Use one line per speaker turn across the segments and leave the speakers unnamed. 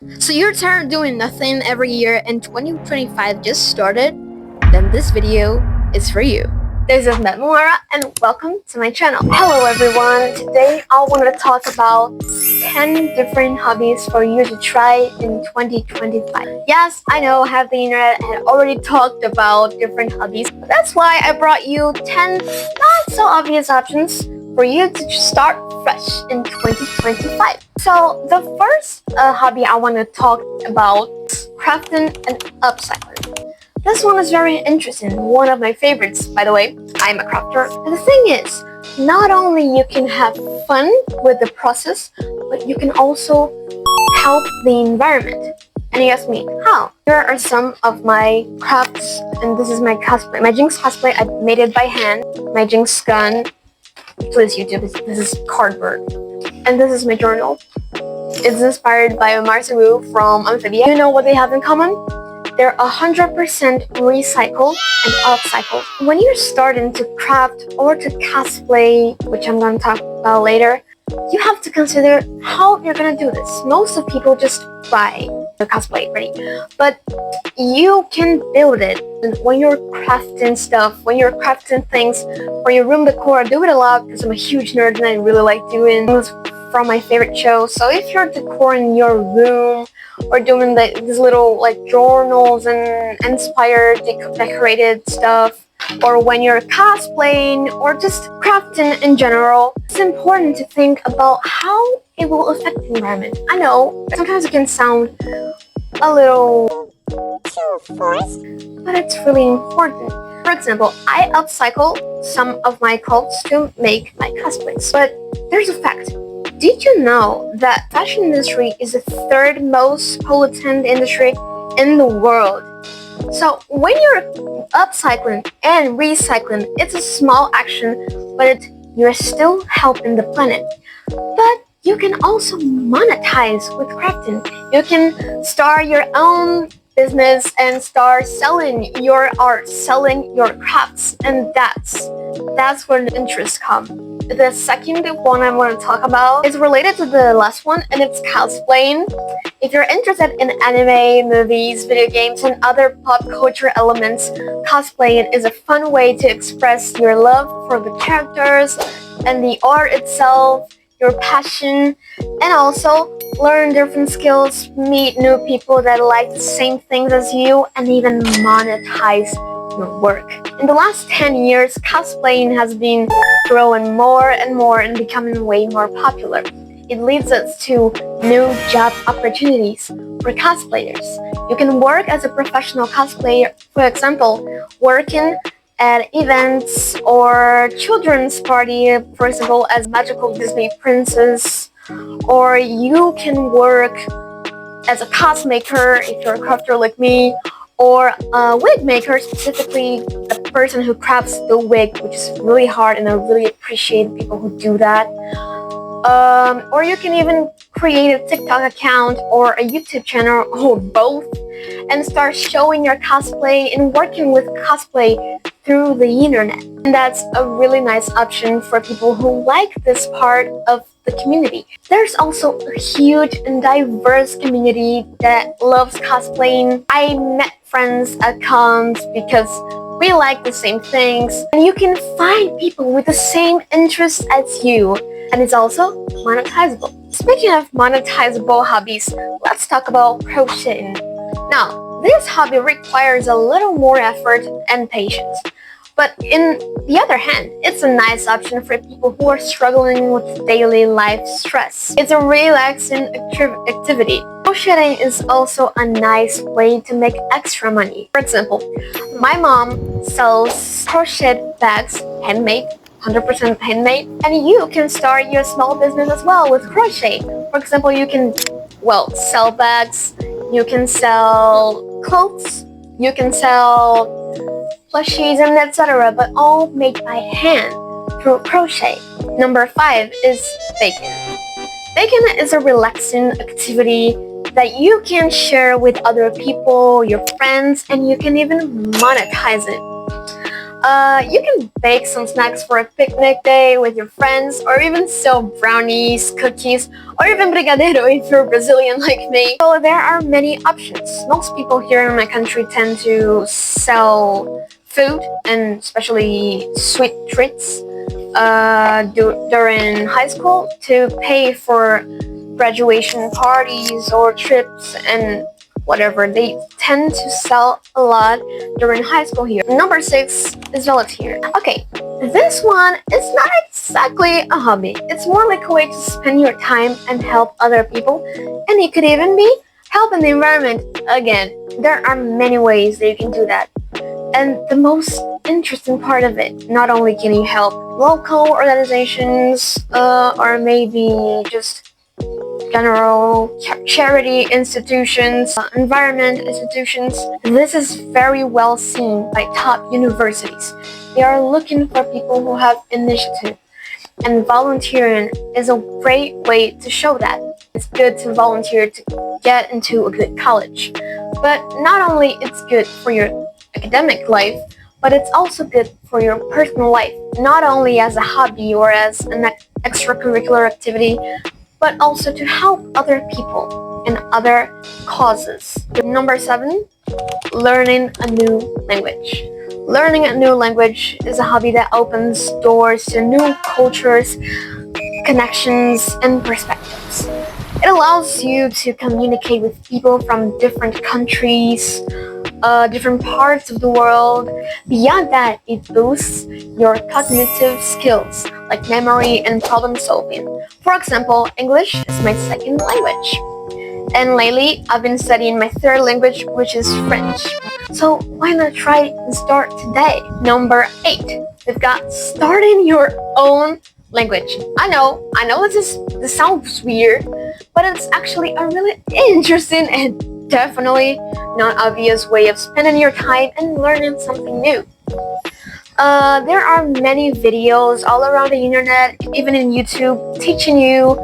So you're tired of doing nothing every year and 2025 just started? Then this video is for you. This is Matt and welcome to my channel. Hello everyone, today I want to talk about 10 different hobbies for you to try in 2025. Yes, I know I have the internet and already talked about different hobbies. That's why I brought you 10 not so obvious options for you to start fresh in 2025. So the first hobby I want to talk about is crafting and upcycling. This one is very interesting, one of my favorites, by the way. I'm a crafter. And the thing is, not only you can have fun with the process, but you can also help the environment. And you ask me, how? Here are some of my crafts, and this is my cosplay. My Jinx cosplay, I made it by hand. My Jinx gun, please YouTube, this is cardboard. And this is my journal. It's inspired by a Marceau from Amphibia. You know what they have in common? They're 100% recycled and upcycled. When you're starting to craft or to cosplay, which I'm going to talk about later, you have to consider how you're going to do this. Most of people just buy the cosplay ready, but you can build it. And when you're crafting stuff, when you're crafting things for your room decor, I do it a lot because I'm a huge nerd and I really like doing things from my favorite show. So if you're decorating your room or doing these little like journals and inspired decorated stuff, or when you're cosplaying or just crafting in general, it's important to think about how it will affect the environment. I know sometimes it can sound a little too forced, but it's really important. For example, I upcycle some of my clothes to make my cosplays, but there's a fact. Did you know that fashion industry is the third most pollutant industry in the world? So when you're upcycling and recycling, it's a small action, but you're still helping the planet. But you can also monetize with crafting. You can start your own business and start selling your art, selling your crafts, and that's where the interest comes. The second one I want to talk about is related to the last one, and it's cosplaying. If you're interested in anime, movies, video games, and other pop culture elements, cosplaying is a fun way to express your love for the characters and the art itself, your passion, and also learn different skills, meet new people that like the same things as you, and even monetize your work. In the last 10 years, cosplaying has been growing more and more and becoming way more popular. It leads us to new job opportunities for cosplayers. You can work as a professional cosplayer, for example, working at events or children's party, for example, as magical Disney princess, or you can work as a cosmaker if you're a crafter like me, or a wig maker, specifically the person who crafts the wig, which is really hard, and I really appreciate people who do that. Or you can even create a TikTok account or a YouTube channel, or both, and start showing your cosplay and working with cosplay through the internet. And that's a really nice option for people who like this part of the community. There's also a huge and diverse community that loves cosplaying. I met friends at cons because we like the same things, and you can find people with the same interests as you, and it's also monetizable. Speaking of monetizable hobbies, let's talk about crocheting. Now, this hobby requires a little more effort and patience. But in the other hand, it's a nice option for people who are struggling with daily life stress. It's a relaxing activity. Crocheting is also a nice way to make extra money. For example, my mom sells crochet bags, handmade, 100% handmade, and you can start your small business as well with crochet. For example, you can, sell bags, you can sell clothes, you can sell plushies and etc., but all made by hand through crochet. Number 5 is baking. Baking is a relaxing activity that you can share with other people, your friends, and you can even monetize it. You can bake some snacks for a picnic day with your friends, or even sell brownies, cookies, or even brigadeiro if you're Brazilian like me. So there are many options. Most people here in my country tend to sell food, and especially sweet treats, during high school to pay for graduation parties or trips and whatever. They tend to sell a lot during high school here. Number 6 is volunteer. Okay, this one is not exactly a hobby. It's more like a way to spend your time and help other people, and it could even be helping the environment. Again, there are many ways that you can do that. And the most interesting part of it, not only can you help local organizations, or maybe just general charity institutions, environment institutions. This is very well seen by top universities. They are looking for people who have initiative, and volunteering is a great way to show that. It's good to volunteer to get into a good college, but not only it's good for your academic life, but it's also good for your personal life, not only as a hobby or as an extracurricular activity, but also to help other people in other causes. Number 7, learning a new language. Learning a new language is a hobby that opens doors to new cultures, connections, and perspectives. It allows you to communicate with people from different countries, different parts of the world. Beyond that, it boosts your cognitive skills like memory and problem solving. For example, English is my second language. And lately, I've been studying my third language, which is French. So why not try and start today? Number 8, we've got starting your own language. I know this sounds weird, but it's actually a really interesting and definitely not obvious way of spending your time and learning something new. There are many videos all around the internet, even in YouTube, teaching you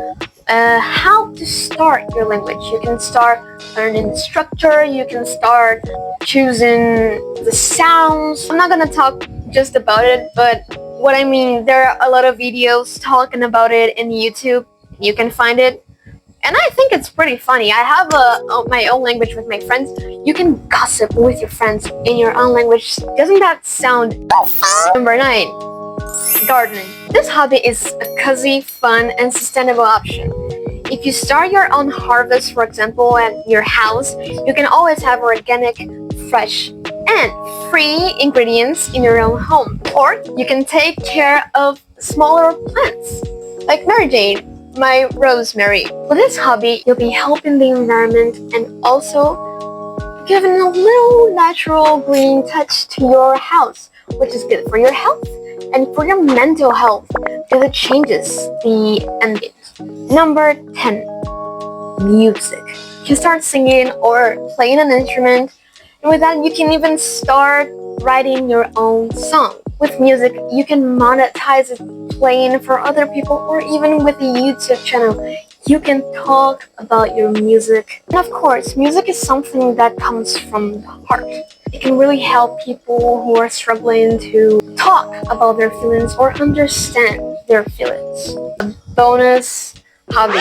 how to start your language. You can start learning the structure, you can start choosing the sounds. I'm not gonna talk just about it, but what I mean, there are a lot of videos talking about it in YouTube. You can find it. And I think it's pretty funny. I have my own language with my friends. You can gossip with your friends in your own language. Doesn't that sound fun? Number 9, gardening. This hobby is a cozy, fun, and sustainable option. If you start your own harvest, for example, at your house, you can always have organic, fresh, and free ingredients in your own home. Or you can take care of smaller plants, like Mary Jane, my rosemary. With this hobby, you'll be helping the environment and also giving a little natural green touch to your house, which is good for your health and for your mental health because it changes the ambient. Number 10, music. You can start singing or playing an instrument, and with that you can even start writing your own song. With music, you can monetize it playing for other people, or even with a YouTube channel. You can talk about your music. And of course, music is something that comes from the heart. It can really help people who are struggling to talk about their feelings or understand their feelings. A bonus hobby.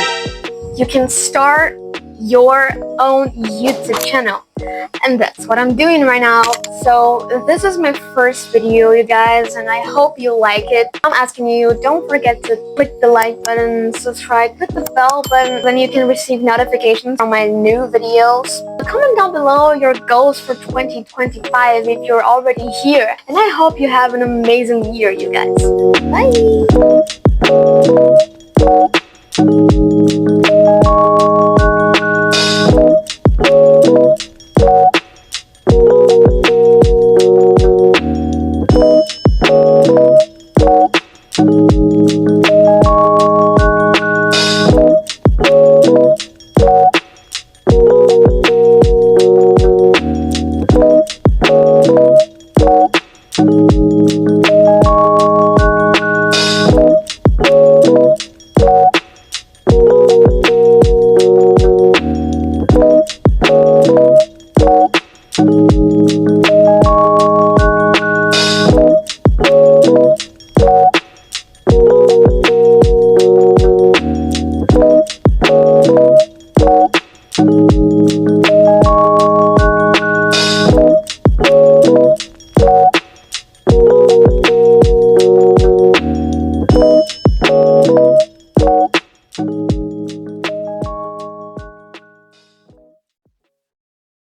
You can start your own YouTube channel, and that's what I'm doing right now. So this is my first video, you guys, and I hope you like it. I'm asking you, don't forget to click the like button, subscribe, click the bell button, then you can receive notifications from my new videos. Comment down below your goals for 2025 if you're already here, and I hope you have an amazing year, you guys. Bye.